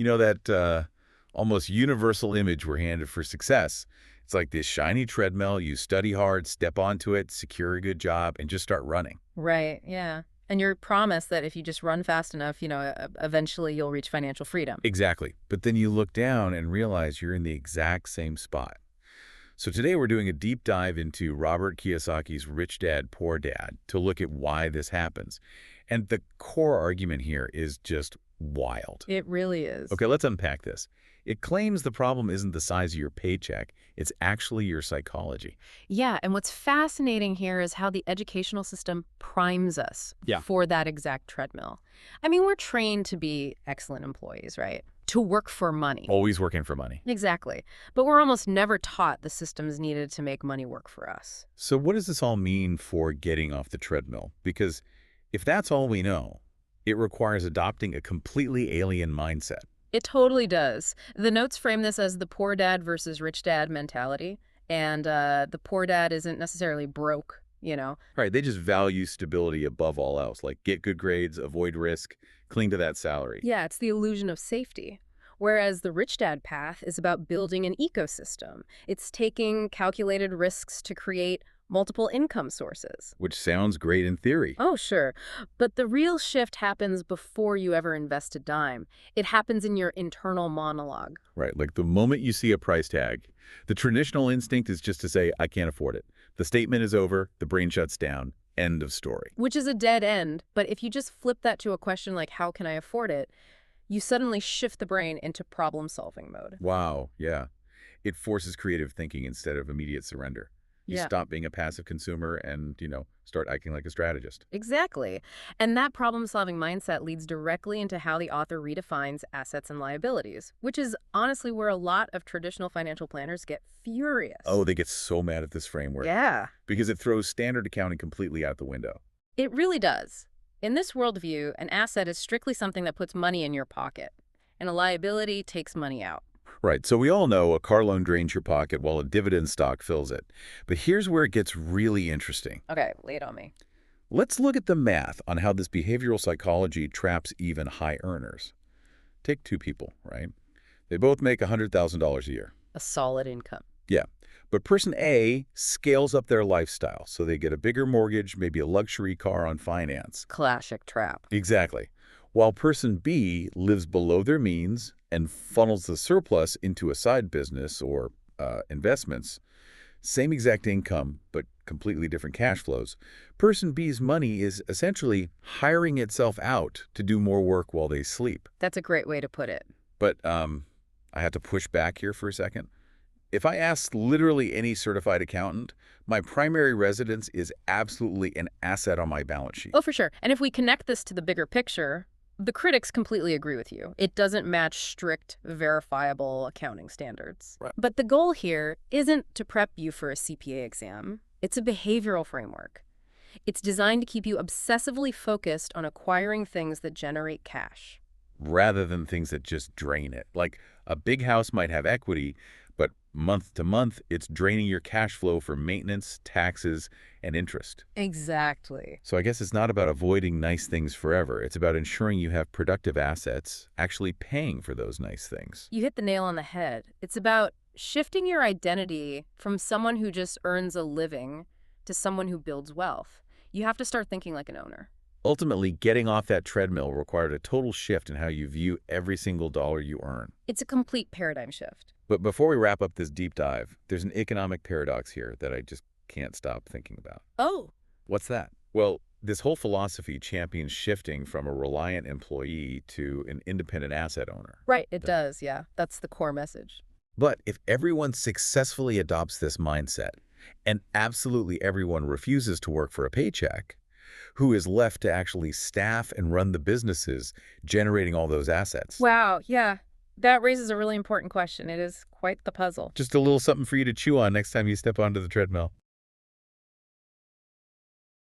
You know that almost universal image we're handed for success. It's like this shiny treadmill. You study hard, step onto it, secure a good job, and just start running. Right, yeah. And you're promised that if you just run fast enough, eventually you'll reach financial freedom. Exactly. But then you look down and realize you're in the exact same spot. So today we're doing a deep dive into Robert Kiyosaki's Rich Dad, Poor Dad to look at why this happens. And the core argument here is just wild. It really is. Okay, let's unpack this. It claims the problem isn't the size of your paycheck, it's actually your psychology. Yeah, and what's fascinating here is how the educational system primes us Yeah. for that exact treadmill. I mean, we're trained to be excellent employees, right? To work for money. Always working for money. Exactly. But we're almost never taught the systems needed to make money work for us. So what does this all mean for getting off the treadmill? Because if that's all we know, it requires adopting a completely alien mindset. It totally does. The notes frame this as the poor dad versus rich dad mentality. And the poor dad isn't necessarily broke. Right, they just value stability above all else, like get good grades, avoid risk, cling to that salary. Yeah, it's the illusion of safety. Whereas the rich dad path is about building an ecosystem. It's taking calculated risks to create multiple income sources. Which sounds great in theory. Oh, sure. But the real shift happens before you ever invest a dime. It happens in your internal monologue. Right, like the moment you see a price tag, the traditional instinct is just to say, I can't afford it. The statement is over, the brain shuts down, end of story. Which is a dead end. But if you just flip that to a question like, how can I afford it? You suddenly shift the brain into problem-solving mode. Wow, yeah. It forces creative thinking instead of immediate surrender. You Yeah. stop being a passive consumer and, start acting like a strategist. Exactly. And that problem-solving mindset leads directly into how the author redefines assets and liabilities, which is honestly where a lot of traditional financial planners get furious. Oh, they get so mad at this framework Yeah, because it throws standard accounting completely out the window. it really does. In this worldview, an asset is strictly something that puts money in your pocket, and a liability takes money out. Right, so we all know a car loan drains your pocket while a dividend stock fills it. But here's where it gets really interesting. Okay, lay it on me. Let's look at the math on how this behavioral psychology traps even high earners. Take two people, right? They both make $100,000 a year. A solid income. Yeah, but person A scales up their lifestyle, so they get a bigger mortgage, maybe a luxury car on finance. Classic trap. Exactly. While person B lives below their means and funnels the surplus into a side business or investments, same exact income, but completely different cash flows. Person B's money is essentially hiring itself out to do more work while they sleep. That's a great way to put it. But I have to push back here for a second. If I ask literally any certified accountant, my primary residence is absolutely an asset on my balance sheet. Oh, for sure. And if we connect this to the bigger picture, the critics completely agree with you. It doesn't match strict, verifiable accounting standards. Right. But the goal here isn't to prep you for a CPA exam. It's a behavioral framework. It's designed to keep you obsessively focused on acquiring things that generate cash. Rather than things that just drain it. Like a big house might have equity, but month to month, it's draining your cash flow for maintenance, taxes, and interest. Exactly. So I guess it's not about avoiding nice things forever. It's about ensuring you have productive assets, actually paying for those nice things. You hit the nail on the head. It's about shifting your identity from someone who just earns a living to someone who builds wealth. You have to start thinking like an owner. Ultimately, getting off that treadmill required a total shift in how you view every single dollar you earn. It's a complete paradigm shift. But before we wrap up this deep dive, there's an economic paradox here that I just can't stop thinking about. Oh, What's that? Well, this whole philosophy champions shifting from a reliant employee to an independent asset owner. right, it does, yeah. That's the core message. But if everyone successfully adopts this mindset, and absolutely everyone refuses to work for a paycheck, who is left to actually staff and run the businesses generating all those assets? Wow, yeah. That raises a really important question. It is quite the puzzle. Just a little something for you to chew on next time you step onto the treadmill.